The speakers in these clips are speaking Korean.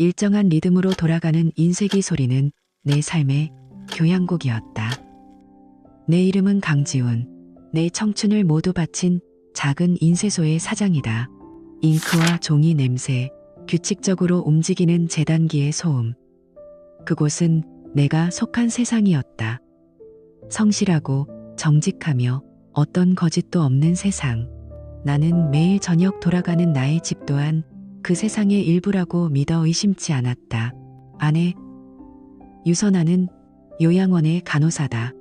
일정한 리듬으로 돌아가는 인쇄기 소리는 내 삶의 교향곡이었다. 내 이름은 강지훈. 내 청춘을 모두 바친 작은 인쇄소의 사장이다. 잉크와 종이 냄새, 규칙적으로 움직이는 재단기의 소음. 그곳은 내가 속한 세상이었다. 성실하고 정직하며 어떤 거짓도 없는 세상. 나는 매일 저녁 돌아가는 나의 집 또한 그 세상의 일부라고 믿어 의심치 않았다. 아내 유선아는 요양원의 간호사다.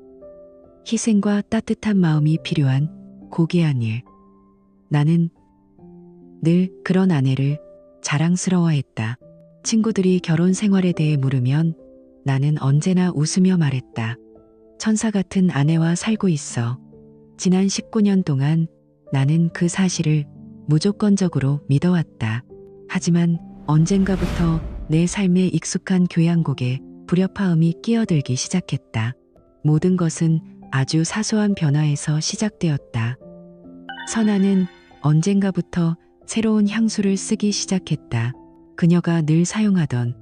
희생과 따뜻한 마음이 필요한 고귀한 일. 나는 늘 그런 아내를 자랑스러워했다. 친구들이 결혼 생활에 대해 물으면 나는 언제나 웃으며 말했다. 천사 같은 아내와 살고 있어. 지난 19년 동안 나는 그 사실을 무조건적으로 믿어왔다. 하지만 언젠가부터 내 삶에 익숙한 교향곡에 불협화음이 끼어들기 시작했다. 모든 것은 아주 사소한 변화에서 시작되었다. 선아는 언젠가부터 새로운 향수를 쓰기 시작했다. 그녀가 늘 사용하던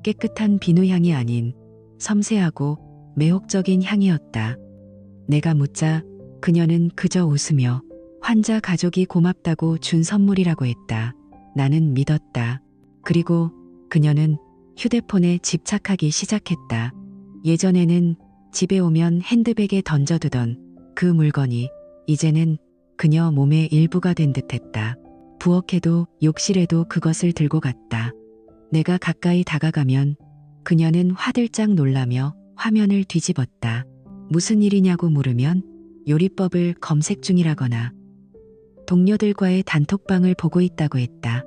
깨끗한 비누향이 아닌 섬세하고 매혹적인 향이었다. 내가 묻자 그녀는 그저 웃으며 환자 가족이 고맙다고 준 선물이라고 했다. 나는 믿었다. 그리고 그녀는 휴대폰에 집착하기 시작했다. 예전에는 집에 오면 핸드백에 던져두던 그 물건이 이제는 그녀 몸의 일부가 된 듯했다. 부엌에도 욕실에도 그것을 들고 갔다. 내가 가까이 다가가면 그녀는 화들짝 놀라며 화면을 뒤집었다. 무슨 일이냐고 물으면 요리법을 검색 중이라거나 동료들과의 단톡방을 보고 있다고 했다.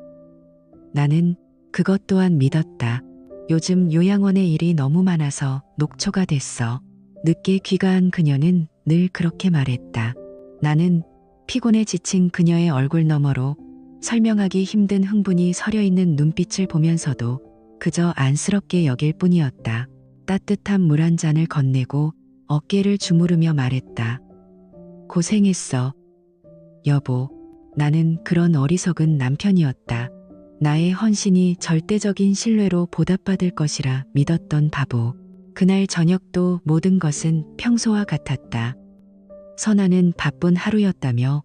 나는 그것 또한 믿었다. 요즘 요양원의 일이 너무 많아서 녹초가 됐어. 늦게 귀가한 그녀는 늘 그렇게 말했다. 나는 피곤에 지친 그녀의 얼굴 너머로 설명하기 힘든 흥분이 서려 있는 눈빛을 보면서도 그저 안쓰럽게 여길 뿐이었다. 따뜻한 물 한 잔을 건네고 어깨를 주무르며 말했다. 고생했어. 여보, 나는 그런 어리석은 남편이었다. 나의 헌신이 절대적인 신뢰로 보답받을 것이라 믿었던 바보. 그날 저녁도 모든 것은 평소와 같았다. 선아는 바쁜 하루였다며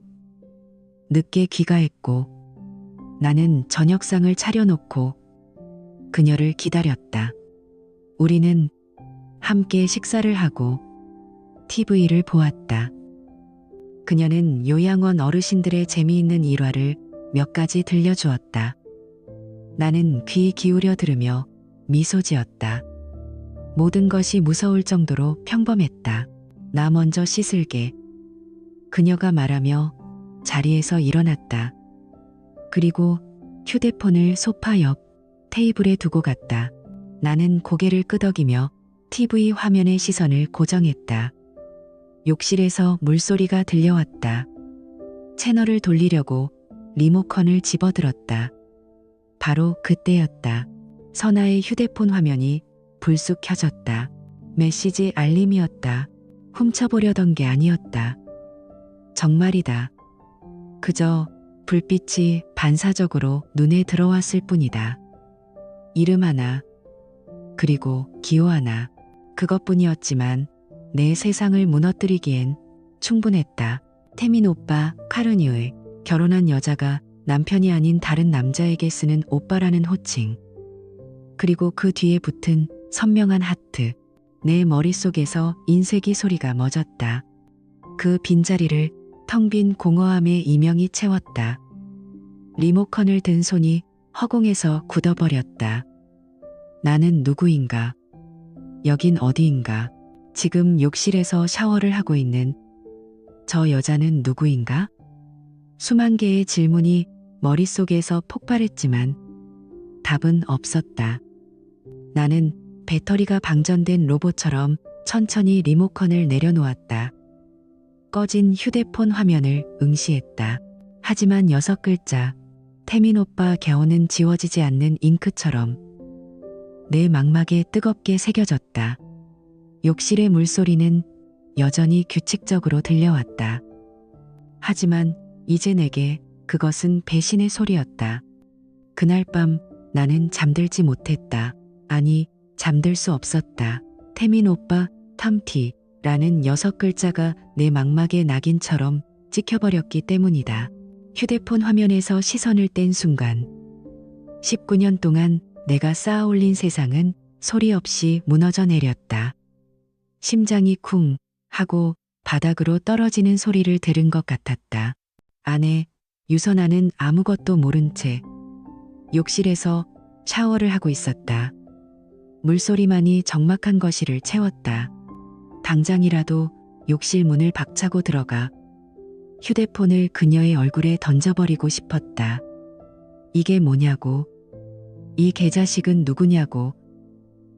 늦게 귀가했고 나는 저녁상을 차려놓고 그녀를 기다렸다. 우리는 함께 식사를 하고 TV를 보았다. 그녀는 요양원 어르신들의 재미있는 일화를 몇 가지 들려주었다. 나는 귀 기울여 들으며 미소 지었다. 모든 것이 무서울 정도로 평범했다. 나 먼저 씻을게. 그녀가 말하며 자리에서 일어났다. 그리고 휴대폰을 소파 옆 테이블에 두고 갔다. 나는 고개를 끄덕이며 TV 화면에 시선을 고정했다. 욕실에서 물소리가 들려왔다. 채널을 돌리려고 리모컨을 집어들었다. 바로 그때였다. 선아의 휴대폰 화면이 불쑥 켜졌다. 메시지 알림이었다. 훔쳐보려던 게 아니었다. 정말이다. 그저 불빛이 반사적으로 눈에 들어왔을 뿐이다. 이름 하나, 그리고 기호 하나. 그것뿐이었지만 내 세상을 무너뜨리기엔 충분했다. 태민 오빠 카르니의 결혼한 여자가 남편이 아닌 다른 남자에게 쓰는 오빠라는 호칭. 그리고 그 뒤에 붙은 선명한 하트. 내 머릿속에서 인쇄기 소리가 멎었다. 그 빈자리를 텅 빈 공허함의 이명이 채웠다. 리모컨을 든 손이 허공에서 굳어버렸다. 나는 누구인가? 여긴 어디인가? 지금 욕실에서 샤워를 하고 있는 저 여자는 누구인가? 수만 개의 질문이 머릿속에서 폭발했지만 답은 없었다. 나는 배터리가 방전된 로봇처럼 천천히 리모컨을 내려놓았다. 꺼진 휴대폰 화면을 응시했다. 하지만 6글자, 태민 오빠 겨우는 지워지지 않는 잉크처럼 내 망막에 뜨겁게 새겨졌다. 욕실의 물소리는 여전히 규칙적으로 들려왔다. 하지만 이제 내게 그것은 배신의 소리였다. 그날 밤 나는 잠들지 못했다. 아니, 잠들 수 없었다. 태민 오빠, 탐티라는 6글자가 내 망막에 낙인처럼 찍혀버렸기 때문이다. 휴대폰 화면에서 시선을 뗀 순간 19년 동안 내가 쌓아올린 세상은 소리 없이 무너져 내렸다. 심장이 쿵 하고 바닥으로 떨어지는 소리를 들은 것 같았다. 아내 유선아는 아무것도 모른 채 욕실에서 샤워를 하고 있었다. 물소리만이 적막한 거실을 채웠다. 당장이라도 욕실 문을 박차고 들어가 휴대폰을 그녀의 얼굴에 던져버리고 싶었다. 이게 뭐냐고, 이 개자식은 누구냐고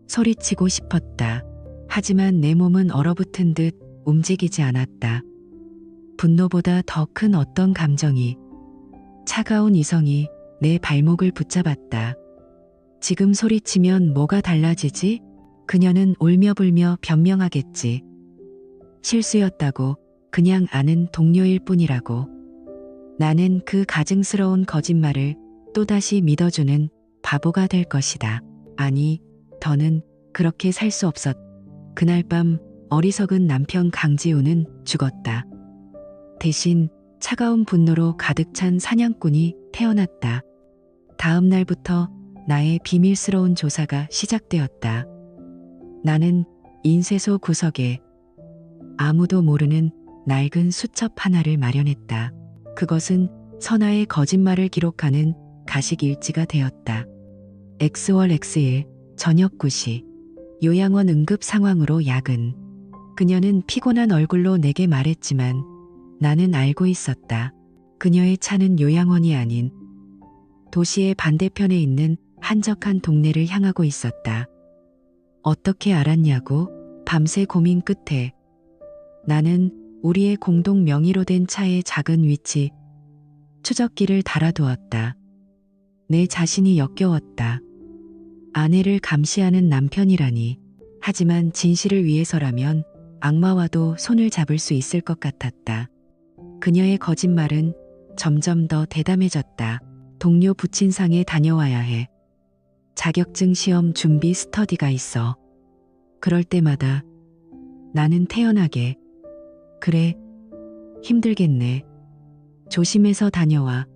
소리치고 싶었다. 하지만 내 몸은 얼어붙은 듯 움직이지 않았다. 분노보다 더 큰 어떤 감정이, 차가운 이성이 내 발목을 붙잡았다. 지금 소리치면 뭐가 달라지지? 그녀는 울며불며 변명하겠지. 실수였다고, 그냥 아는 동료일 뿐이라고. 나는 그 가증스러운 거짓말을 또다시 믿어주는 바보가 될 것이다. 아니, 더는 그렇게 살 수 없었다. 그날 밤 어리석은 남편 강지우는 죽었다. 대신 차가운 분노로 가득 찬 사냥꾼이 태어났다. 다음 날부터 나의 비밀스러운 조사가 시작되었다. 나는 인쇄소 구석에 아무도 모르는 낡은 수첩 하나를 마련했다. 그것은 선아의 거짓말을 기록하는 가식 일지가 되었다. X월 X일 저녁 9시 요양원 응급 상황으로 야근. 그녀는 피곤한 얼굴로 내게 말했지만 나는 알고 있었다. 그녀의 차는 요양원이 아닌 도시의 반대편에 있는 한적한 동네를 향하고 있었다. 어떻게 알았냐고? 밤새 고민 끝에 나는 우리의 공동 명의로 된 차의 작은 위치 추적기를 달아두었다. 내 자신이 역겨웠다. 아내를 감시하는 남편이라니. 하지만 진실을 위해서라면 악마와도 손을 잡을 수 있을 것 같았다. 그녀의 거짓말은 점점 더 대담해졌다. 동료 부친상에 다녀와야 해. 자격증 시험 준비 스터디가 있어. 그럴 때마다 나는 태연하게 그래, 힘들겠네. 조심해서 다녀와.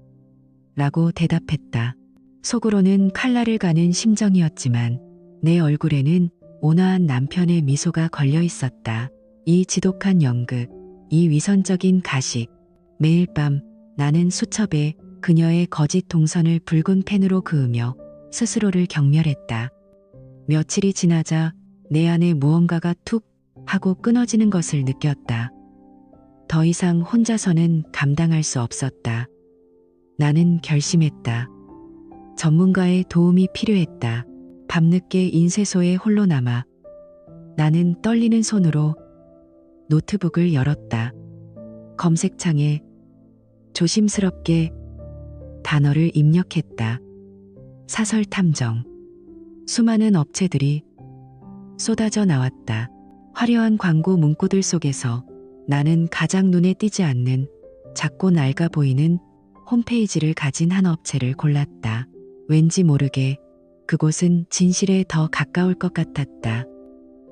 라고 대답했다. 속으로는 칼날을 가는 심정이었지만 내 얼굴에는 온화한 남편의 미소가 걸려 있었다. 이 지독한 연극, 이 위선적인 가식. 매일 밤 나는 수첩에 그녀의 거짓 동선을 붉은 펜으로 그으며 스스로를 경멸했다. 며칠이 지나자 내 안에 무언가가 툭 하고 끊어지는 것을 느꼈다. 더 이상 혼자서는 감당할 수 없었다. 나는 결심했다. 전문가의 도움이 필요했다. 밤늦게 인쇄소에 홀로 남아 나는 떨리는 손으로 노트북을 열었다. 검색창에 조심스럽게 단어를 입력했다. 사설 탐정. 수많은 업체들이 쏟아져 나왔다. 화려한 광고 문구들 속에서 나는 가장 눈에 띄지 않는 작고 낡아 보이는 홈페이지를 가진 한 업체를 골랐다. 왠지 모르게 그곳은 진실에 더 가까울 것 같았다.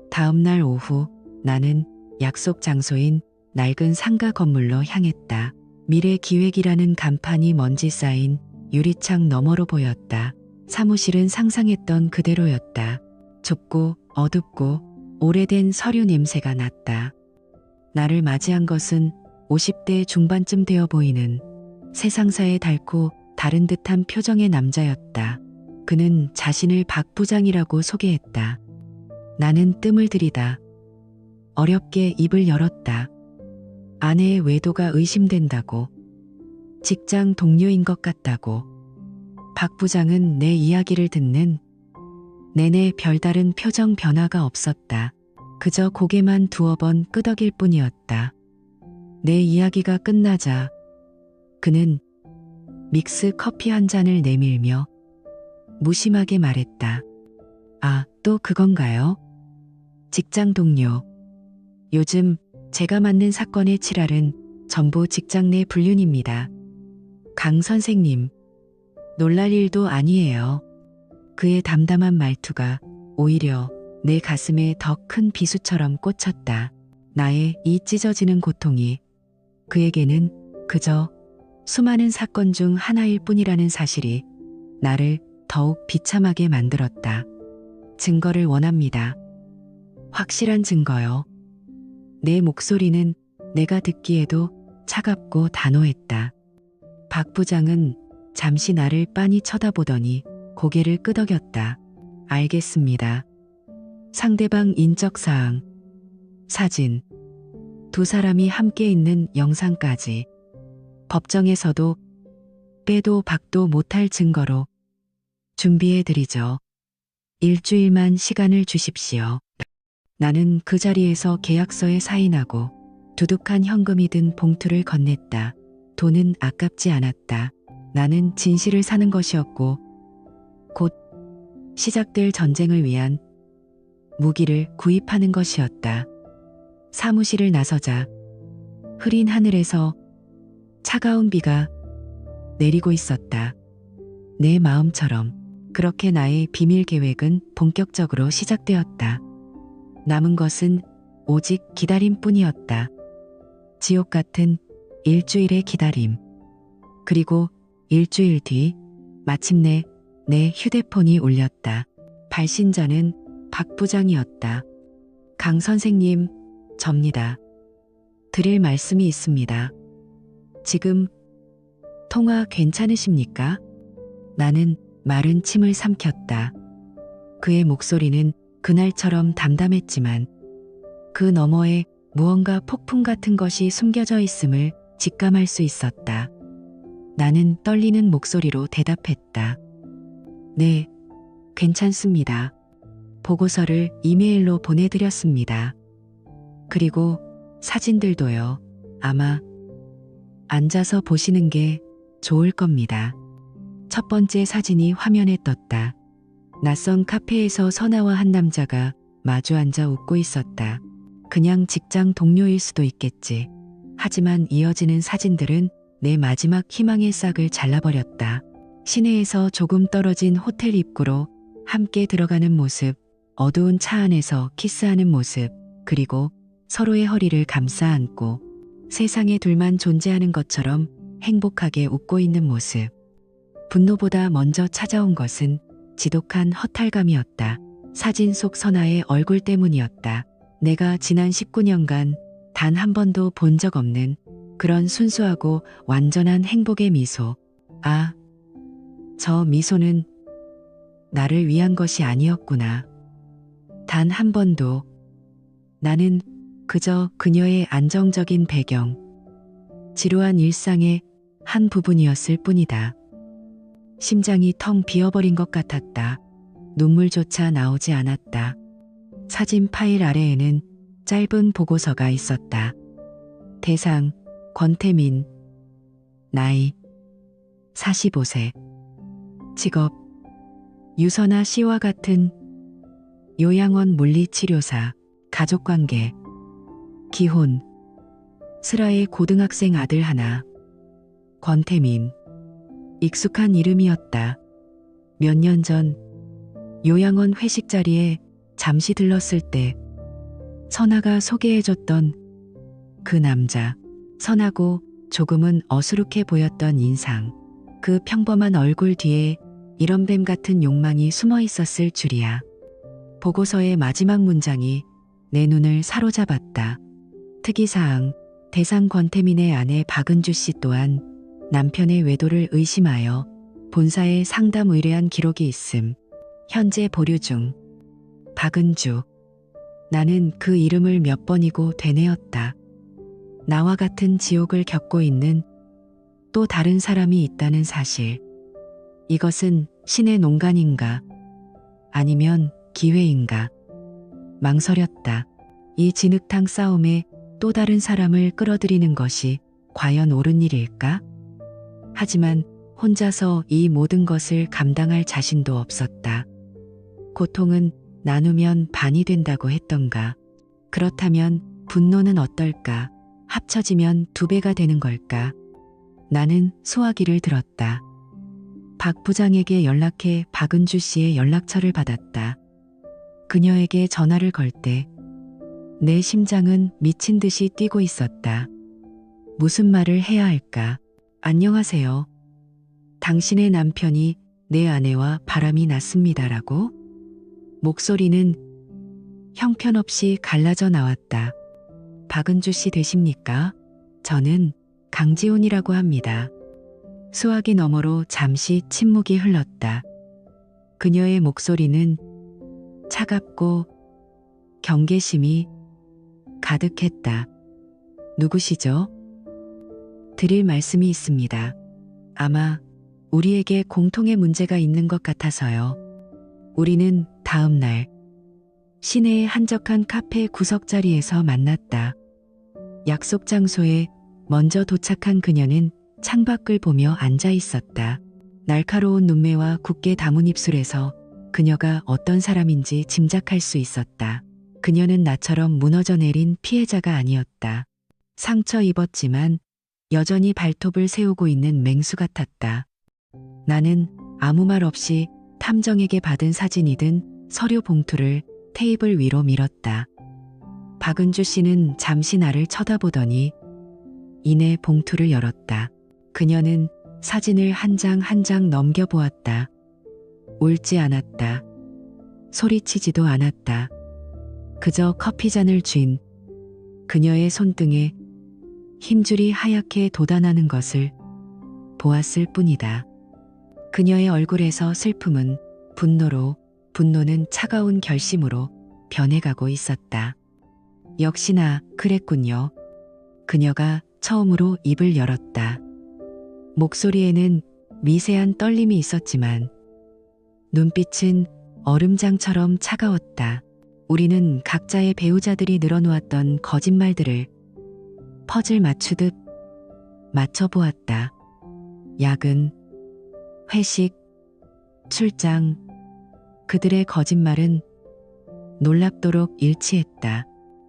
다음 날 오후 나는 약속 장소인 낡은 상가 건물로 향했다. 미래 기획이라는 간판이 먼지 쌓인 유리창 너머로 보였다. 사무실은 상상했던 그대로였다. 좁고 어둡고 오래된 서류 냄새가 났다. 나를 맞이한 것은 50대 중반쯤 되어 보이는 세상사에 닳고 다른 듯한 표정의 남자였다. 그는 자신을 박 부장이라고 소개했다. 나는 뜸을 들이다 어렵게 입을 열었다. 아내의 외도가 의심된다고. 직장 동료인 것 같다고. 박 부장은 내 이야기를 듣는 내내 별다른 표정 변화가 없었다. 그저 고개만 두어 번 끄덕일 뿐이었다. 내 이야기가 끝나자 그는 믹스 커피 한 잔을 내밀며 무심하게 말했다. 아, 또 그건가요? 직장 동료. 요즘 제가 맡는 사건의 칠할은 전부 직장 내 불륜입니다. 강 선생님, 놀랄 일도 아니에요. 그의 담담한 말투가 오히려 내 가슴에 더 큰 비수처럼 꽂혔다. 나의 이 찢어지는 고통이 그에게는 그저 수많은 사건 중 하나일 뿐이라는 사실이 나를 더욱 비참하게 만들었다. 증거를 원합니다. 확실한 증거요. 내 목소리는 내가 듣기에도 차갑고 단호했다. 박 부장은 잠시 나를 빤히 쳐다보더니 고개를 끄덕였다. 알겠습니다. 상대방 인적사항, 사진, 두 사람이 함께 있는 영상까지 법정에서도 빼도 박도 못할 증거로 준비해드리죠. 일주일만 시간을 주십시오. 나는 그 자리에서 계약서에 사인하고 두둑한 현금이 든 봉투를 건넸다. 돈은 아깝지 않았다. 나는 진실을 사는 것이었고 곧 시작될 전쟁을 위한 무기를 구입하는 것이었다. 사무실을 나서자 흐린 하늘에서 차가운 비가 내리고 있었다. 내 마음처럼 그렇게 나의 비밀 계획은 본격적으로 시작되었다. 남은 것은 오직 기다림뿐이었다. 지옥 같은 일주일의 기다림. 그리고 일주일 뒤 마침내 내 휴대폰이 울렸다. 발신자는 박 부장이었다. 강 선생님, 접니다. 드릴 말씀이 있습니다. 지금 통화 괜찮으십니까? 나는 마른 침을 삼켰다. 그의 목소리는 그날처럼 담담했지만 그 너머에 무언가 폭풍 같은 것이 숨겨져 있음을 직감할 수 있었다. 나는 떨리는 목소리로 대답했다. 네, 괜찮습니다. 보고서를 이메일로 보내드렸습니다. 그리고 사진들도요. 아마 앉아서 보시는 게 좋을 겁니다. 첫 번째 사진이 화면에 떴다. 낯선 카페에서 선아와 한 남자가 마주 앉아 웃고 있었다. 그냥 직장 동료일 수도 있겠지. 하지만 이어지는 사진들은 내 마지막 희망의 싹을 잘라버렸다. 시내에서 조금 떨어진 호텔 입구로 함께 들어가는 모습, 어두운 차 안에서 키스하는 모습, 그리고 서로의 허리를 감싸 안고 세상에 둘만 존재하는 것처럼 행복하게 웃고 있는 모습. 분노보다 먼저 찾아온 것은 지독한 허탈감이었다. 사진 속 선아의 얼굴 때문이었다. 내가 지난 19년간 단 한 번도 본 적 없는 그런 순수하고 완전한 행복의 미소. 아, 저 미소는 나를 위한 것이 아니었구나. 단 한 번도. 나는 그저 그녀의 안정적인 배경, 지루한 일상의 한 부분이었을 뿐이다. 심장이 텅 비어버린 것 같았다. 눈물조차 나오지 않았다. 사진 파일 아래에는 짧은 보고서가 있었다. 대상, 권태민. 나이, 45세. 직업, 유선아 씨와 같은 요양원 물리치료사. 가족관계, 기혼, 슬아의 고등학생 아들 하나. 권태민. 익숙한 이름이었다. 몇 년 전 요양원 회식 자리에 잠시 들렀을 때 선아가 소개해줬던 그 남자. 선하고 조금은 어수룩해 보였던 인상. 그 평범한 얼굴 뒤에 이런 뱀 같은 욕망이 숨어 있었을 줄이야. 보고서의 마지막 문장이 내 눈을 사로잡았다. 특이사항, 대상 권태민의 아내 박은주 씨 또한 남편의 외도를 의심하여 본사에 상담 의뢰한 기록이 있음. 현재 보류 중. 박은주. 나는 그 이름을 몇 번이고 되뇌었다. 나와 같은 지옥을 겪고 있는 또 다른 사람이 있다는 사실. 이것은 신의 농간인가? 아니면 기회인가? 망설였다. 이 진흙탕 싸움에 또 다른 사람을 끌어들이는 것이 과연 옳은 일일까? 하지만 혼자서 이 모든 것을 감당할 자신도 없었다. 고통은 나누면 반이 된다고 했던가? 그렇다면 분노는 어떨까? 합쳐지면 2배가 되는 걸까? 나는 소화기를 들었다. 박 부장에게 연락해 박은주 씨의 연락처를 받았다. 그녀에게 전화를 걸 때 내 심장은 미친 듯이 뛰고 있었다. 무슨 말을 해야 할까? 안녕하세요. 당신의 남편이 내 아내와 바람이 났습니다라고? 목소리는 형편없이 갈라져 나왔다. 박은주 씨 되십니까? 저는 강지훈이라고 합니다. 수화기 너머로 잠시 침묵이 흘렀다. 그녀의 목소리는 차갑고 경계심이 가득했다. 누구시죠? 드릴 말씀이 있습니다. 아마 우리에게 공통의 문제가 있는 것 같아서요. 우리는 다음 날 시내의 한적한 카페 구석자리에서 만났다. 약속 장소에 먼저 도착한 그녀는 창밖을 보며 앉아 있었다. 날카로운 눈매와 굳게 담은 입술에서 그녀가 어떤 사람인지 짐작할 수 있었다. 그녀는 나처럼 무너져 내린 피해자가 아니었다. 상처 입었지만 여전히 발톱을 세우고 있는 맹수 같았다. 나는 아무 말 없이 탐정에게 받은 사진이든 서류 봉투를 테이블 위로 밀었다. 박은주 씨는 잠시 나를 쳐다보더니 이내 봉투를 열었다. 그녀는 사진을 한 장 한 장 넘겨보았다. 울지 않았다. 소리치지도 않았다. 그저 커피잔을 쥔 그녀의 손등에 힘줄이 하얗게 돋아나는 것을 보았을 뿐이다. 그녀의 얼굴에서 슬픔은 분노로, 분노는 차가운 결심으로 변해가고 있었다. 역시나 그랬군요. 그녀가 처음으로 입을 열었다. 목소리에는 미세한 떨림이 있었지만 눈빛은 얼음장처럼 차가웠다. 우리는 각자의 배우자들이 늘어놓았던 거짓말들을 퍼즐 맞추듯 맞춰보았다. 야근, 회식, 출장, 그들의 거짓말은 놀랍도록 일치했다.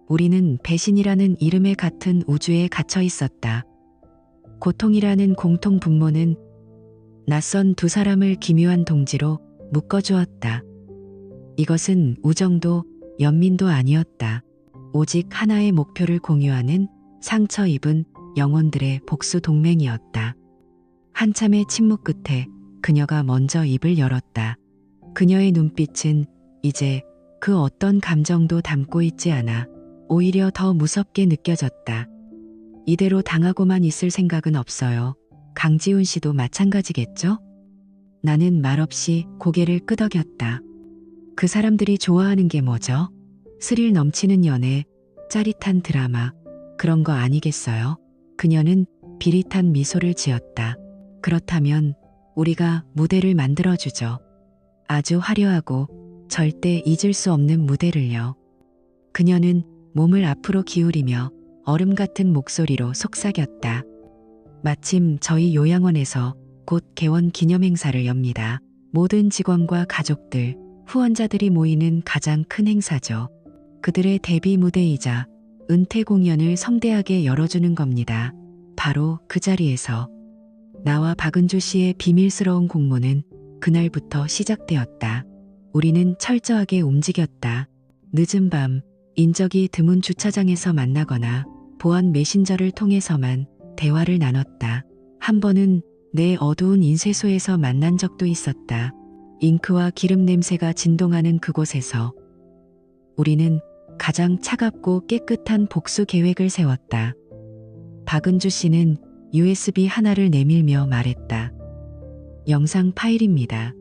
우리는 배신이라는 이름에 같은 우주에 갇혀 있었다. 고통이라는 공통 분모는 낯선 두 사람을 기묘한 동지로 묶어주었다. 이것은 우정도 연민도 아니었다. 오직 하나의 목표를 공유하는 상처 입은 영혼들의 복수 동맹이었다. 한참의 침묵 끝에 그녀가 먼저 입을 열었다. 그녀의 눈빛은 이제 그 어떤 감정도 담고 있지 않아 오히려 더 무섭게 느껴졌다. 이대로 당하고만 있을 생각은 없어요. 강지훈 씨도 마찬가지겠죠? 나는 말없이 고개를 끄덕였다. 그 사람들이 좋아하는 게 뭐죠? 스릴 넘치는 연애, 짜릿한 드라마, 그런 거 아니겠어요? 그녀는 비릿한 미소를 지었다. 그렇다면 우리가 무대를 만들어주죠. 아주 화려하고 절대 잊을 수 없는 무대를요. 그녀는 몸을 앞으로 기울이며 얼음 같은 목소리로 속삭였다. 마침 저희 요양원에서 곧 개원 기념행사를 엽니다. 모든 직원과 가족들, 후원자들이 모이는 가장 큰 행사죠. 그들의 데뷔 무대이자 은퇴 공연을 성대하게 열어주는 겁니다. 바로 그 자리에서 나와 박은주 씨의 비밀스러운 공모는 그날부터 시작되었다. 우리는 철저하게 움직였다. 늦은 밤, 인적이 드문 주차장에서 만나거나 보안 메신저를 통해서만 대화를 나눴다. 한 번은 내 어두운 인쇄소에서 만난 적도 있었다. 잉크와 기름 냄새가 진동하는 그곳에서 우리는 가장 차갑고 깨끗한 복수 계획을 세웠다. 박은주 씨는 USB 하나를 내밀며 말했다. 영상 파일입니다.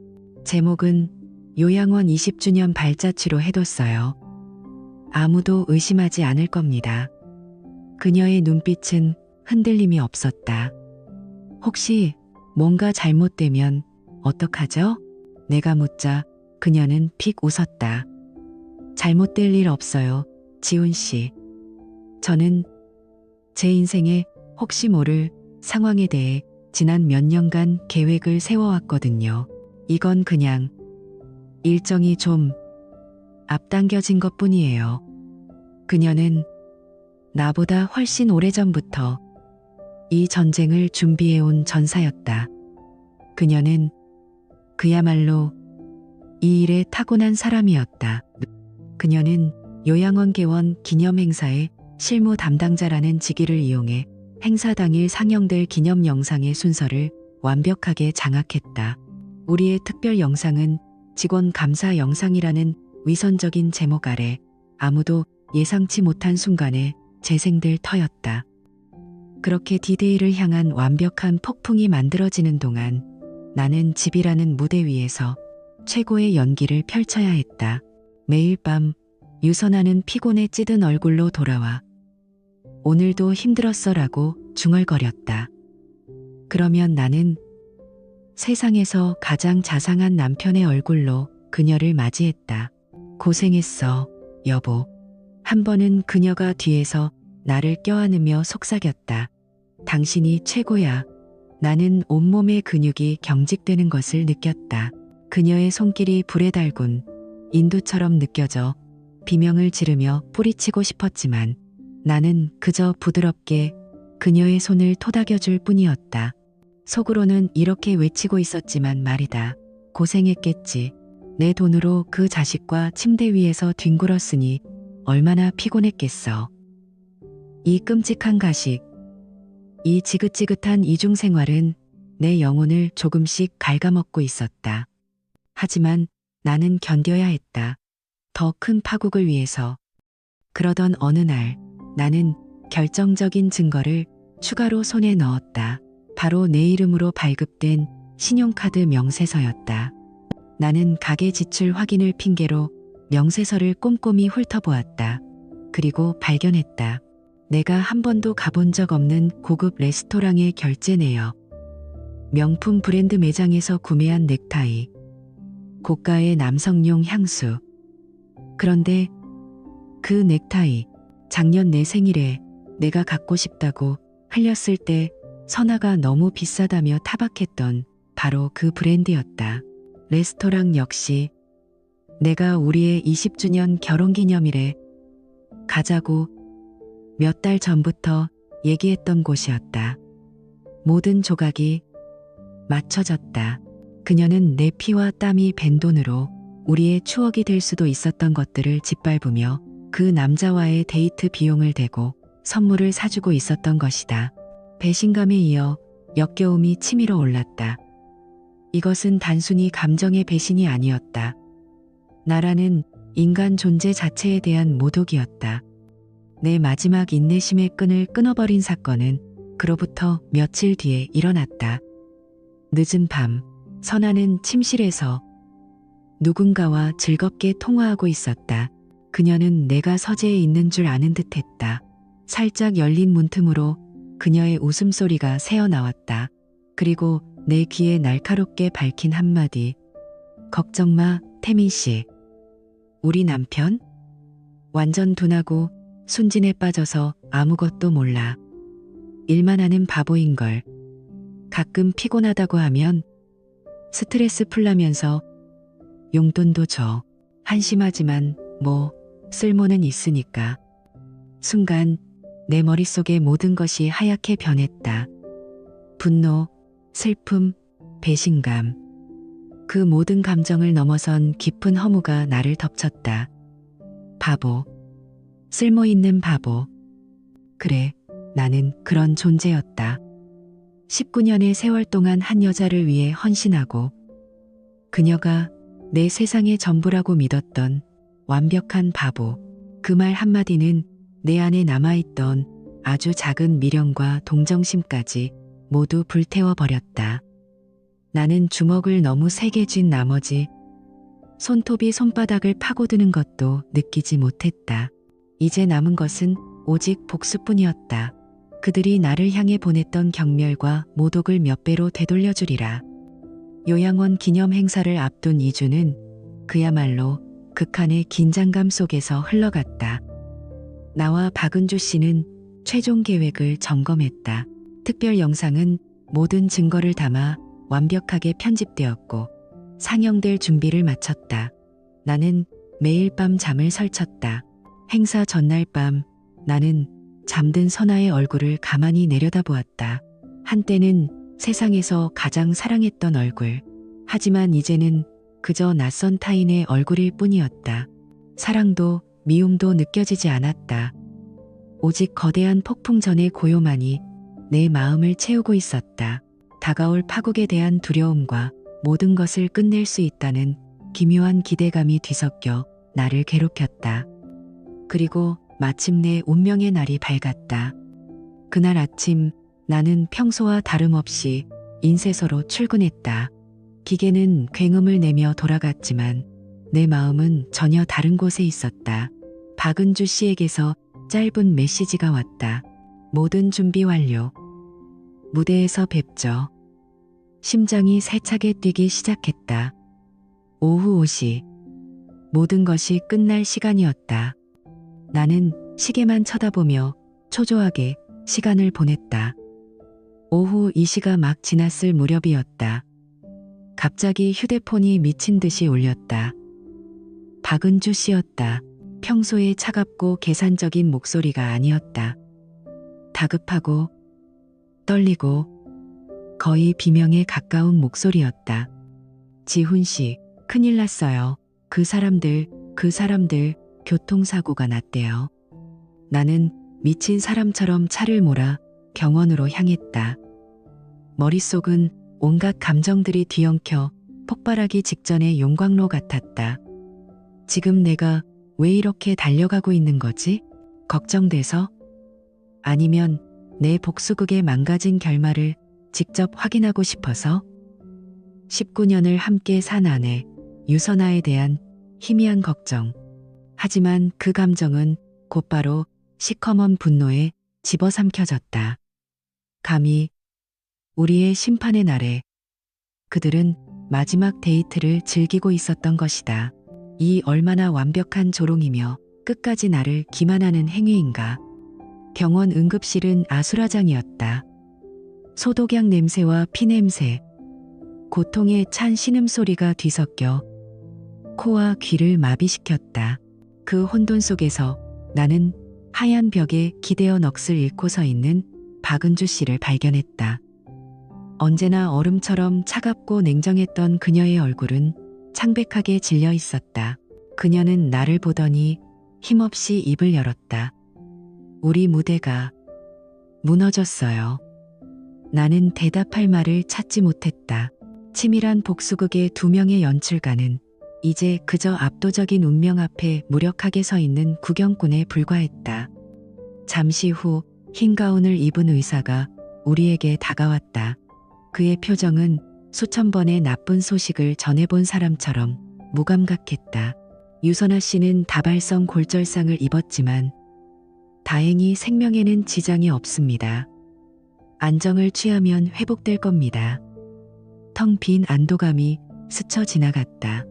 제목은 요양원 20주년 발자취로 해뒀어요. 아무도 의심하지 않을 겁니다. 그녀의 눈빛은 흔들림이 없었다. 혹시 뭔가 잘못되면 어떡하죠? 내가 묻자 그녀는 픽 웃었다. 잘못될 일 없어요, 지훈 씨. 저는 제 인생에 혹시 모를 상황에 대해 지난 몇 년간 계획을 세워왔거든요. 이건 그냥 일정이 좀 앞당겨진 것뿐이에요. 그녀는 나보다 훨씬 오래전부터 이 전쟁을 준비해온 전사였다. 그녀는 그야말로 이 일에 타고난 사람이었다. 그녀는 요양원 개원 기념행사의 실무 담당자라는 직위를 이용해 행사 당일 상영될 기념 영상의 순서를 완벽하게 장악했다. 우리의 특별 영상은 직원 감사 영상이라는 위선적인 제목 아래 아무도 예상치 못한 순간에 재생될 터였다. 그렇게 디데이를 향한 완벽한 폭풍이 만들어지는 동안 나는 집이라는 무대 위에서 최고의 연기를 펼쳐야 했다. 매일 밤 유선아는 피곤에 찌든 얼굴로 돌아와 오늘도 힘들었어라고 중얼거렸다. 그러면 나는 세상에서 가장 자상한 남편의 얼굴로 그녀를 맞이했다. 고생했어, 여보. 한 번은 그녀가 뒤에서 나를 껴안으며 속삭였다. 당신이 최고야. 나는 온몸의 근육이 경직되는 것을 느꼈다. 그녀의 손길이 불에 달군 인두처럼 느껴져 비명을 지르며 뿌리치고 싶었지만 나는 그저 부드럽게 그녀의 손을 토닥여줄 뿐이었다. 속으로는 이렇게 외치고 있었지만 말이다. 고생했겠지. 내 돈으로 그 자식과 침대 위에서 뒹굴었으니 얼마나 피곤했겠어. 이 끔찍한 가식, 이 지긋지긋한 이중생활은 내 영혼을 조금씩 갉아먹고 있었다. 하지만 나는 견뎌야 했다. 더 큰 파국을 위해서. 그러던 어느 날 나는 결정적인 증거를 추가로 손에 넣었다. 바로 내 이름으로 발급된 신용카드 명세서였다. 나는 가게 지출 확인을 핑계로 명세서를 꼼꼼히 훑어보았다. 그리고 발견했다. 내가 한 번도 가본 적 없는 고급 레스토랑의 결제 내역. 명품 브랜드 매장에서 구매한 넥타이. 고가의 남성용 향수. 그런데 그 넥타이, 작년 내 생일에 내가 갖고 싶다고 흘렸을 때 선아가 너무 비싸다며 타박했던 바로 그 브랜드였다. 레스토랑 역시 내가 우리의 20주년 결혼기념일에 가자고 몇 달 전부터 얘기했던 곳이었다. 모든 조각이 맞춰졌다. 그녀는 내 피와 땀이 밴 돈으로 우리의 추억이 될 수도 있었던 것들을 짓밟으며 그 남자와의 데이트 비용을 대고 선물을 사주고 있었던 것이다. 배신감에 이어 역겨움이 치밀어 올랐다. 이것은 단순히 감정의 배신이 아니었다. 나라는 인간 존재 자체에 대한 모독이었다. 내 마지막 인내심의 끈을 끊어버린 사건은 그로부터 며칠 뒤에 일어났다. 늦은 밤, 선아는 침실에서 누군가와 즐겁게 통화하고 있었다. 그녀는 내가 서재에 있는 줄 아는 듯했다. 살짝 열린 문틈으로 그녀의 웃음소리가 새어나왔다. 그리고 내 귀에 날카롭게 밝힌 한마디. 걱정 마, 태민 씨. 우리 남편? 완전 둔하고 순진에 빠져서 아무것도 몰라. 일만 하는 바보인걸. 가끔 피곤하다고 하면 스트레스 풀라면서 용돈도 줘. 한심하지만 뭐 쓸모는 있으니까. 순간 내 머릿속의 모든 것이 하얗게 변했다. 분노, 슬픔, 배신감. 그 모든 감정을 넘어선 깊은 허무가 나를 덮쳤다. 바보. 쓸모있는 바보. 그래, 나는 그런 존재였다. 19년의 세월 동안 한 여자를 위해 헌신하고 그녀가 내 세상의 전부라고 믿었던 완벽한 바보. 그 말 한마디는 내 안에 남아있던 아주 작은 미련과 동정심까지 모두 불태워버렸다. 나는 주먹을 너무 세게 쥔 나머지 손톱이 손바닥을 파고드는 것도 느끼지 못했다. 이제 남은 것은 오직 복수뿐이었다. 그들이 나를 향해 보냈던 경멸과 모독을 몇 배로 되돌려주리라. 요양원 기념 행사를 앞둔 2주는 그야말로 극한의 긴장감 속에서 흘러갔다. 나와 박은주 씨는 최종 계획을 점검했다. 특별 영상은 모든 증거를 담아 완벽하게 편집되었고 상영될 준비를 마쳤다. 나는 매일 밤 잠을 설쳤다. 행사 전날 밤 나는 잠든 선아의 얼굴을 가만히 내려다보았다. 한때는 세상에서 가장 사랑했던 얼굴, 하지만 이제는 그저 낯선 타인의 얼굴일 뿐이었다. 사랑도 미움도 느껴지지 않았다. 오직 거대한 폭풍전의 고요만이 내 마음을 채우고 있었다. 다가올 파국에 대한 두려움과 모든 것을 끝낼 수 있다는 기묘한 기대감이 뒤섞여 나를 괴롭혔다. 그리고 마침내 운명의 날이 밝았다. 그날 아침 나는 평소와 다름없이 인쇄소로 출근했다. 기계는 굉음을 내며 돌아갔지만 내 마음은 전혀 다른 곳에 있었다. 박은주 씨에게서 짧은 메시지가 왔다. 모든 준비 완료. 무대에서 뵙죠. 심장이 세차게 뛰기 시작했다. 오후 5시. 모든 것이 끝날 시간이었다. 나는 시계만 쳐다보며 초조하게 시간을 보냈다. 오후 2시가 막 지났을 무렵이었다. 갑자기 휴대폰이 미친 듯이 울렸다. 박은주 씨였다. 평소에 차갑고 계산적인 목소리가 아니었다. 다급하고 떨리고 거의 비명에 가까운 목소리였다. 지훈 씨, 큰일 났어요. 그 사람들 교통사고가 났대요. 나는 미친 사람처럼 차를 몰아 병원으로 향했다. 머릿속은 온갖 감정들이 뒤엉켜 폭발하기 직전의 용광로 같았다. 지금 내가 왜 이렇게 달려가고 있는 거지? 걱정돼서? 아니면 내 복수극의 망가진 결말을 직접 확인하고 싶어서? 19년을 함께 산 아내, 유선아에 대한 희미한 걱정. 하지만 그 감정은 곧바로 시커먼 분노에 집어삼켜졌다. 감히 우리의 심판의 날에 그들은 마지막 데이트를 즐기고 있었던 것이다. 이 얼마나 완벽한 조롱이며 끝까지 나를 기만하는 행위인가. 병원 응급실은 아수라장이었다. 소독약 냄새와 피냄새, 고통에 찬 신음소리가 뒤섞여 코와 귀를 마비시켰다. 그 혼돈 속에서 나는 하얀 벽에 기대어 넋을 잃고 서 있는 박은주 씨를 발견했다. 언제나 얼음처럼 차갑고 냉정했던 그녀의 얼굴은 창백하게 질려 있었다. 그녀는 나를 보더니 힘없이 입을 열었다. 우리 무대가 무너졌어요. 나는 대답할 말을 찾지 못했다. 치밀한 복수극의 두 명의 연출가는 이제 그저 압도적인 운명 앞에 무력하게 서 있는 구경꾼에 불과했다. 잠시 후 흰 가운을 입은 의사가 우리에게 다가왔다. 그의 표정은 수천 번의 나쁜 소식을 전해본 사람처럼 무감각했다. 유선아 씨는 다발성 골절상을 입었지만 다행히 생명에는 지장이 없습니다. 안정을 취하면 회복될 겁니다. 텅 빈 안도감이 스쳐 지나갔다.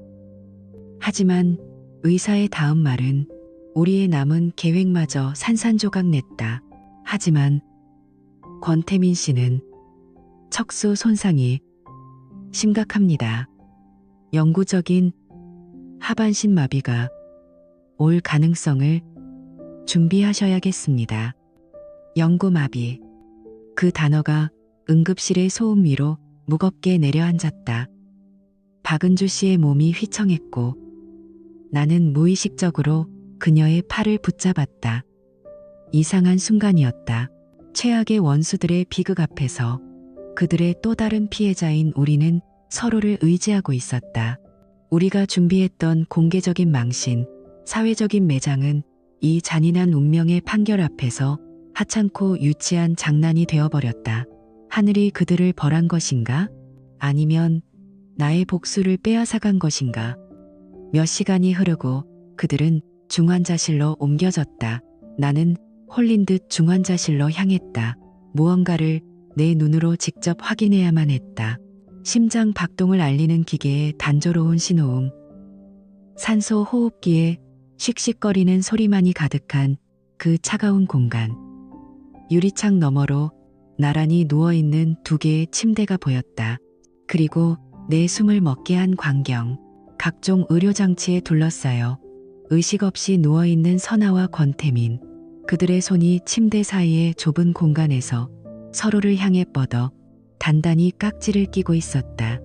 하지만 의사의 다음 말은 우리의 남은 계획마저 산산조각 냈다. 하지만 권태민 씨는 척수 손상이 심각합니다. 영구적인 하반신 마비가 올 가능성을 준비하셔야겠습니다. 영구마비. 그 단어가 응급실의 소음 위로 무겁게 내려앉았다. 박은주 씨의 몸이 휘청했고 나는 무의식적으로 그녀의 팔을 붙잡았다. 이상한 순간이었다. 최악의 원수들의 비극 앞에서 그들의 또 다른 피해자인 우리는 서로를 의지하고 있었다. 우리가 준비했던 공개적인 망신, 사회적인 매장은 이 잔인한 운명의 판결 앞에서 하찮고 유치한 장난이 되어버렸다. 하늘이 그들을 벌한 것인가? 아니면 나의 복수를 빼앗아간 것인가? 몇 시간이 흐르고 그들은 중환자실로 옮겨졌다. 나는 홀린 듯 중환자실로 향했다. 무언가를 내 눈으로 직접 확인해야만 했다. 심장 박동을 알리는 기계의 단조로운 신호음, 산소 호흡기에 씩씩거리는 소리만이 가득한 그 차가운 공간. 유리창 너머로 나란히 누워있는 두 개의 침대가 보였다. 그리고 내 숨을 먹게 한 광경. 각종 의료장치에 둘러싸여 의식 없이 누워있는 선아와 권태민. 그들의 손이 침대 사이의 좁은 공간에서 서로를 향해 뻗어 단단히 깍지를 끼고 있었다.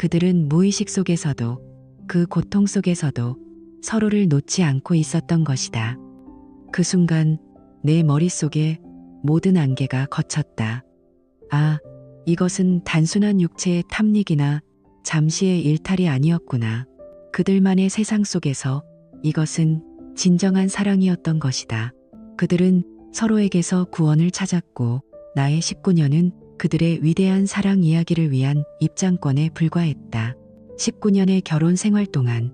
그들은 무의식 속에서도 그 고통 속에서도 서로를 놓지 않고 있었던 것이다. 그 순간 내 머릿속에 모든 안개가 걷혔다. 아, 이것은 단순한 육체의 탐닉이나 잠시의 일탈이 아니었구나. 그들만의 세상 속에서 이것은 진정한 사랑이었던 것이다. 그들은 서로에게서 구원을 찾았고 나의 19년은 그들의 위대한 사랑 이야기를 위한 입장권에 불과했다. 19년의 결혼 생활 동안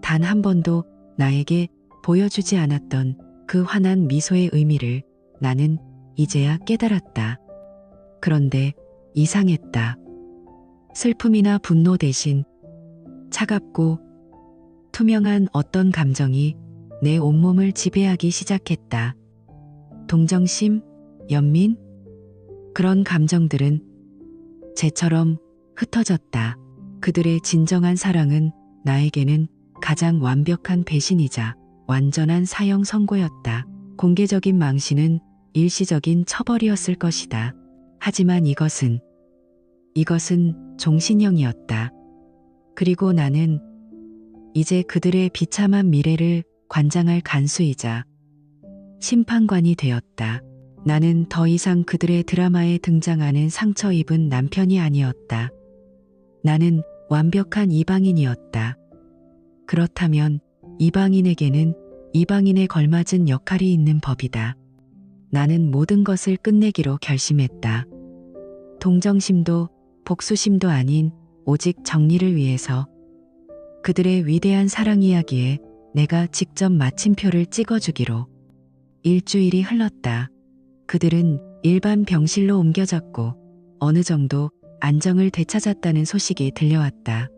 단 한 번도 나에게 보여주지 않았던 그 환한 미소의 의미를 나는 이제야 깨달았다. 그런데 이상했다. 슬픔이나 분노 대신 차갑고 투명한 어떤 감정이 내 온몸을 지배하기 시작했다. 동정심, 연민? 그런 감정들은 재처럼 흩어졌다. 그들의 진정한 사랑은 나에게는 가장 완벽한 배신이자 완전한 사형 선고였다. 공개적인 망신은 일시적인 처벌이었을 것이다. 하지만 이것은 종신형이었다. 그리고 나는 이제 그들의 비참한 미래를 관장할 간수이자 심판관이 되었다. 나는 더 이상 그들의 드라마에 등장하는 상처 입은 남편이 아니었다. 나는 완벽한 이방인이었다. 그렇다면 이방인에게는 이방인에 걸맞은 역할이 있는 법이다. 나는 모든 것을 끝내기로 결심했다. 동정심도 복수심도 아닌 오직 정리를 위해서 그들의 위대한 사랑 이야기에 내가 직접 마침표를 찍어주기로. 일주일이 흘렀다. 그들은 일반 병실로 옮겨졌고 어느 정도 안정을 되찾았다는 소식이 들려왔다.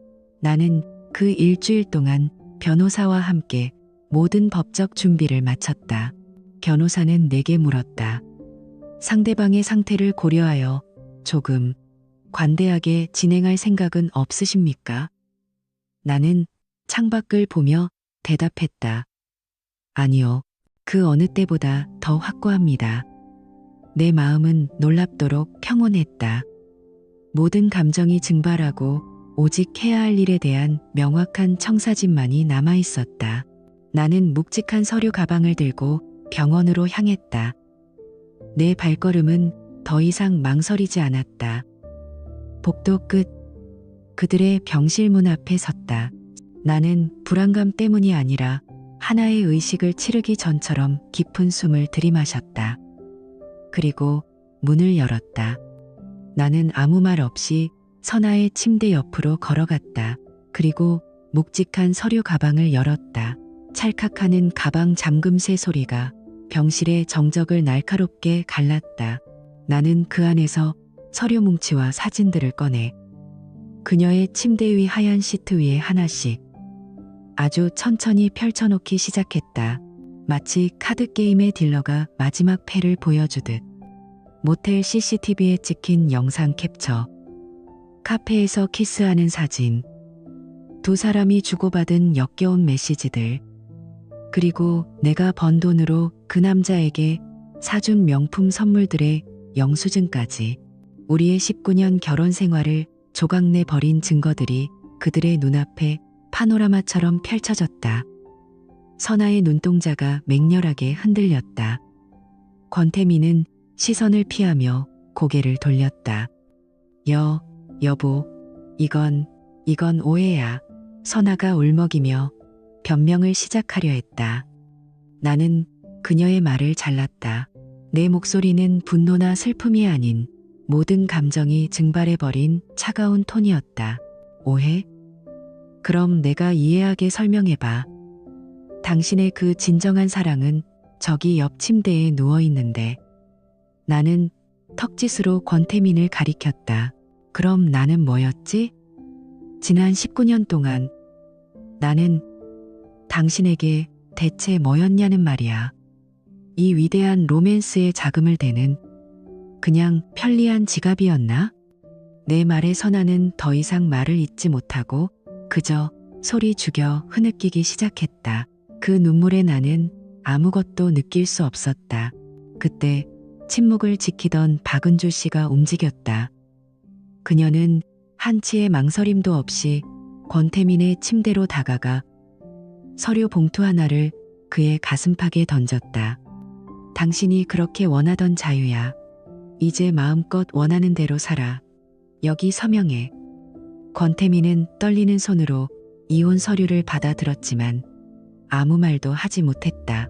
나는 그 일주일 동안 변호사와 함께 모든 법적 준비를 마쳤다. 변호사는 내게 물었다. 상대방의 상태를 고려하여 조금 관대하게 진행할 생각은 없으십니까? 나는 창밖을 보며 대답했다. 아니요. 그 어느 때보다 더 확고합니다. 내 마음은 놀랍도록 평온했다. 모든 감정이 증발하고 오직 해야 할 일에 대한 명확한 청사진만이 남아있었다. 나는 묵직한 서류 가방을 들고 병원으로 향했다. 내 발걸음은 더 이상 망설이지 않았다. 복도 끝, 그들의 병실 문 앞에 섰다. 나는 불안감 때문이 아니라 하나의 의식을 치르기 전처럼 깊은 숨을 들이마셨다. 그리고 문을 열었다. 나는 아무 말 없이 선아의 침대 옆으로 걸어갔다. 그리고 묵직한 서류 가방을 열었다. 찰칵하는 가방 잠금새 소리가 병실의 정적을 날카롭게 갈랐다. 나는 그 안에서 서류 뭉치와 사진들을 꺼내 그녀의 침대 위 하얀 시트 위에 하나씩 아주 천천히 펼쳐놓기 시작했다. 마치 카드게임의 딜러가 마지막 패를 보여주듯. 모텔 CCTV에 찍힌 영상 캡처, 카페에서 키스하는 사진, 두 사람이 주고받은 역겨운 메시지들, 그리고 내가 번 돈으로 그 남자에게 사준 명품 선물들의 영수증까지. 우리의 19년 결혼 생활을 조각내 버린 증거들이 그들의 눈앞에 파노라마처럼 펼쳐졌다. 선아의 눈동자가 맹렬하게 흔들렸다. 권태민은 시선을 피하며 고개를 돌렸다. 여보, 이건 오해야. 선아가 울먹이며 변명을 시작하려 했다. 나는 그녀의 말을 잘랐다. 내 목소리는 분노나 슬픔이 아닌 모든 감정이 증발해버린 차가운 톤이었다. 오해? 그럼 내가 이해하게 설명해봐. 당신의 그 진정한 사랑은 저기 옆 침대에 누워있는데. 나는 턱짓으로 권태민을 가리켰다. 그럼 나는 뭐였지? 지난 19년 동안 나는 당신에게 대체 뭐였냐는 말이야. 이 위대한 로맨스의 자금을 대는 그냥 편리한 지갑이었나? 내 말에 선아는 더 이상 말을 잇지 못하고 그저 소리 죽여 흐느끼기 시작했다. 그 눈물에 나는 아무것도 느낄 수 없었다. 그때 침묵을 지키던 박은주 씨가 움직였다. 그녀는 한치의 망설임도 없이 권태민의 침대로 다가가 서류 봉투 하나를 그의 가슴팍에 던졌다. 당신이 그렇게 원하던 자유야. 이제 마음껏 원하는 대로 살아. 여기 서명해. 권태민은 떨리는 손으로 이혼 서류를 받아들었지만 아무 말도 하지 못했다.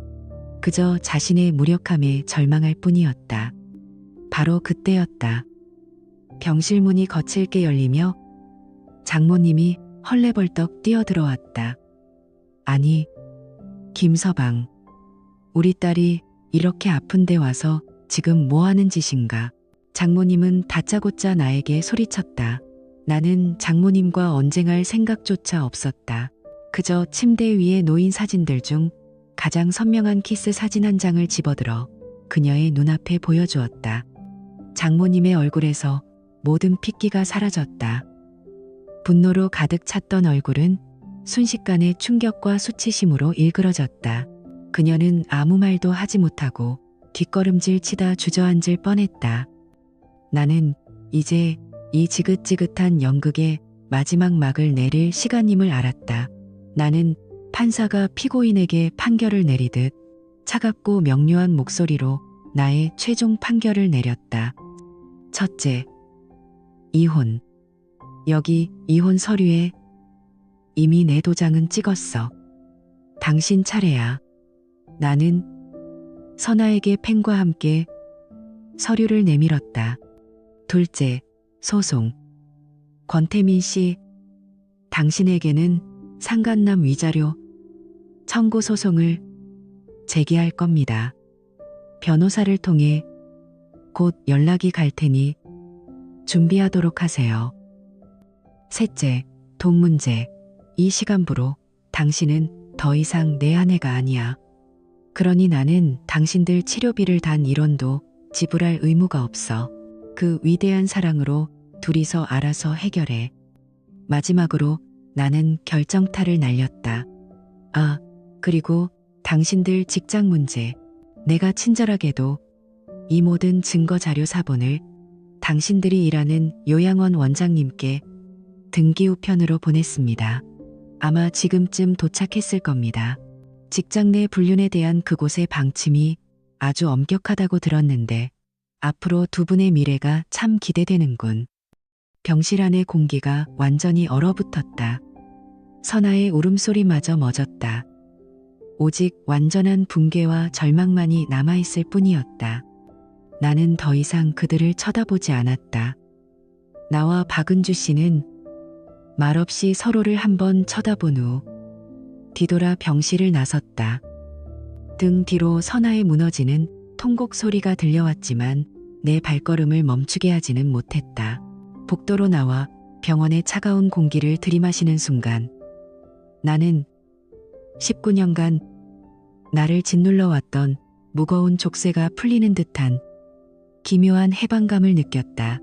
그저 자신의 무력함에 절망할 뿐이었다. 바로 그때였다. 병실 문이 거칠게 열리며 장모님이 헐레벌떡 뛰어들어왔다. 아니, 김서방. 우리 딸이 이렇게 아픈데 와서 지금 뭐 하는 짓인가? 장모님은 다짜고짜 나에게 소리쳤다. 나는 장모님과 언쟁할 생각조차 없었다. 그저 침대 위에 놓인 사진들 중 가장 선명한 키스 사진 한 장을 집어들어 그녀의 눈앞에 보여주었다. 장모님의 얼굴에서 모든 핏기가 사라졌다. 분노로 가득 찼던 얼굴은 순식간에 충격과 수치심으로 일그러졌다. 그녀는 아무 말도 하지 못하고 뒷걸음질 치다 주저앉을 뻔했다. 나는 이제 이 지긋지긋한 연극의 마지막 막을 내릴 시간임을 알았다. 나는 판사가 피고인에게 판결을 내리듯 차갑고 명료한 목소리로 나의 최종 판결을 내렸다. 첫째, 이혼. 여기 이혼 서류에 이미 내 도장은 찍었어. 당신 차례야. 나는 선아에게 펜과 함께 서류를 내밀었다. 둘째, 소송. 권태민 씨, 당신에게는 상간남 위자료 청구 소송을 제기할 겁니다. 변호사를 통해 곧 연락이 갈 테니 준비하도록 하세요. 셋째, 돈 문제. 이 시간부로 당신은 더 이상 내 아내가 아니야. 그러니 나는 당신들 치료비를 단 1원도 지불할 의무가 없어. 그 위대한 사랑으로 둘이서 알아서 해결해. 마지막으로 나는 결정타를 날렸다. 아, 그리고 당신들 직장 문제. 내가 친절하게도 이 모든 증거 자료 사본을 당신들이 일하는 요양원 원장님께 등기 우편으로 보냈습니다. 아마 지금쯤 도착했을 겁니다. 직장 내 불륜에 대한 그곳의 방침이 아주 엄격하다고 들었는데 앞으로 두 분의 미래가 참 기대되는군. 병실 안의 공기가 완전히 얼어붙었다. 선아의 울음소리마저 멎었다. 오직 완전한 붕괴와 절망만이 남아있을 뿐이었다. 나는 더 이상 그들을 쳐다보지 않았다. 나와 박은주 씨는 말없이 서로를 한번 쳐다본 후 뒤돌아 병실을 나섰다. 등 뒤로 선아의 무너지는 통곡 소리가 들려왔지만 내 발걸음을 멈추게 하지는 못했다. 복도로 나와 병원의 차가운 공기를 들이마시는 순간 나는 19년간 나를 짓눌러 왔던 무거운 족쇄가 풀리는 듯한 기묘한 해방감을 느꼈다.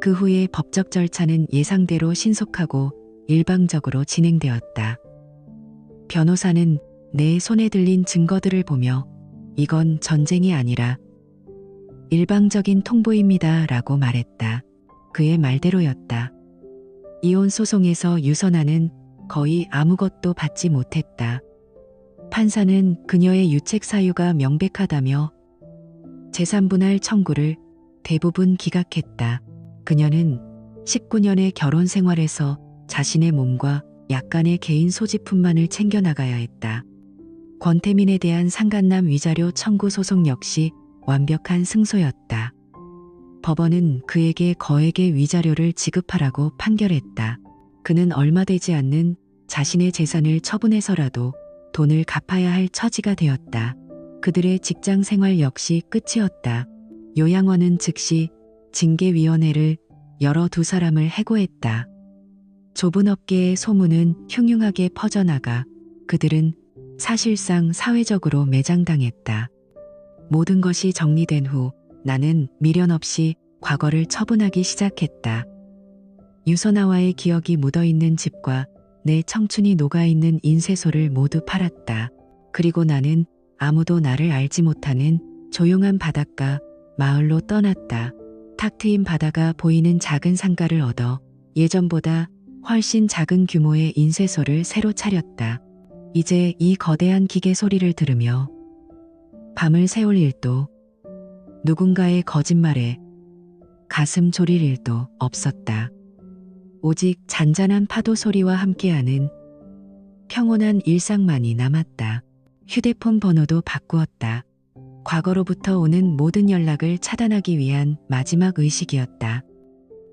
그 후에 법적 절차는 예상대로 신속하고 일방적으로 진행되었다. 변호사는 내 손에 들린 증거들을 보며 이건 전쟁이 아니라 일방적인 통보입니다 라고 말했다. 그의 말대로였다. 이혼 소송에서 유선아는 거의 아무것도 받지 못했다. 판사는 그녀의 유책 사유가 명백하다며 재산분할 청구를 대부분 기각했다. 그녀는 19년의 결혼 생활에서 자신의 몸과 약간의 개인 소지품만을 챙겨나가야 했다. 권태민에 대한 상간남 위자료 청구 소송 역시 완벽한 승소였다. 법원은 그에게 거액의 위자료를 지급하라고 판결했다. 그는 얼마 되지 않는 자신의 재산을 처분해서라도 돈을 갚아야 할 처지가 되었다. 그들의 직장 생활 역시 끝이었다. 요양원은 즉시 징계위원회를 열어 두 사람을 해고했다. 좁은 업계의 소문은 흉흉하게 퍼져나가 그들은 사실상 사회적으로 매장당했다. 모든 것이 정리된 후 나는 미련 없이 과거를 처분하기 시작했다. 유선아와의 기억이 묻어있는 집과 내 청춘이 녹아있는 인쇄소를 모두 팔았다. 그리고 나는 아무도 나를 알지 못하는 조용한 바닷가 마을로 떠났다. 탁 트인 바다가 보이는 작은 상가를 얻어 예전보다 훨씬 작은 규모의 인쇄소를 새로 차렸다. 이제 이 거대한 기계 소리를 들으며 밤을 새울 일도, 누군가의 거짓말에 가슴 졸일 일도 없었다. 오직 잔잔한 파도 소리와 함께하는 평온한 일상만이 남았다. 휴대폰 번호도 바꾸었다. 과거로부터 오는 모든 연락을 차단하기 위한 마지막 의식이었다.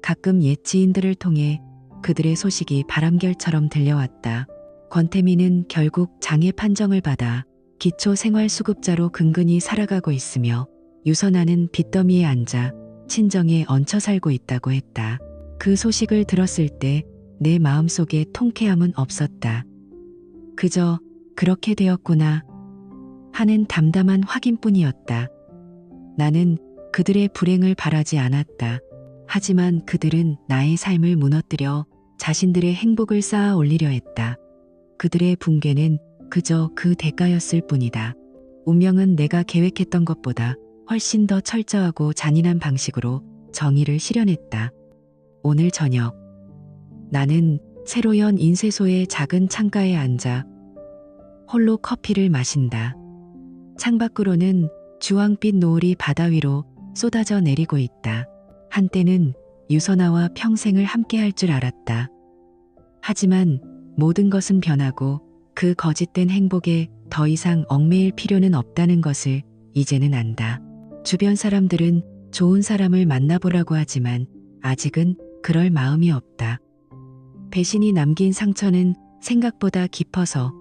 가끔 옛 지인들을 통해 그들의 소식이 바람결처럼 들려왔다. 권태민은 결국 장애 판정을 받아 기초생활수급자로 근근히 살아가고 있으며 유선아는 빚더미에 앉아 친정에 얹혀 살고 있다고 했다. 그 소식을 들었을 때 내 마음속에 통쾌함은 없었다. 그저 그렇게 되었구나 하는 담담한 확인뿐이었다. 나는 그들의 불행을 바라지 않았다. 하지만 그들은 나의 삶을 무너뜨려 자신들의 행복을 쌓아 올리려 했다. 그들의 붕괴는 그저 그 대가였을 뿐이다. 운명은 내가 계획했던 것보다 훨씬 더 철저하고 잔인한 방식으로 정의를 실현했다. 오늘 저녁, 나는 새로 연 인쇄소의 작은 창가에 앉아 홀로 커피를 마신다. 창밖으로는 주황빛 노을이 바다 위로 쏟아져 내리고 있다. 한때는 유선아와 평생을 함께할 줄 알았다. 하지만 모든 것은 변하고 그 거짓된 행복에 더 이상 얽매일 필요는 없다는 것을 이제는 안다. 주변 사람들은 좋은 사람을 만나보라고 하지만 아직은 그럴 마음이 없다. 배신이 남긴 상처는 생각보다 깊어서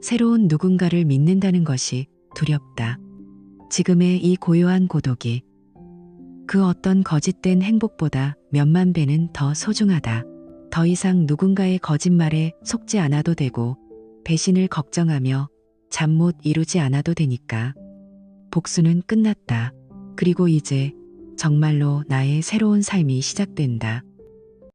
새로운 누군가를 믿는다는 것이 두렵다. 지금의 이 고요한 고독이 그 어떤 거짓된 행복보다 몇만 배는 더 소중하다. 더 이상 누군가의 거짓말에 속지 않아도 되고 배신을 걱정하며 잠 못 이루지 않아도 되니까. 복수는 끝났다. 그리고 이제 정말로 나의 새로운 삶이 시작된다.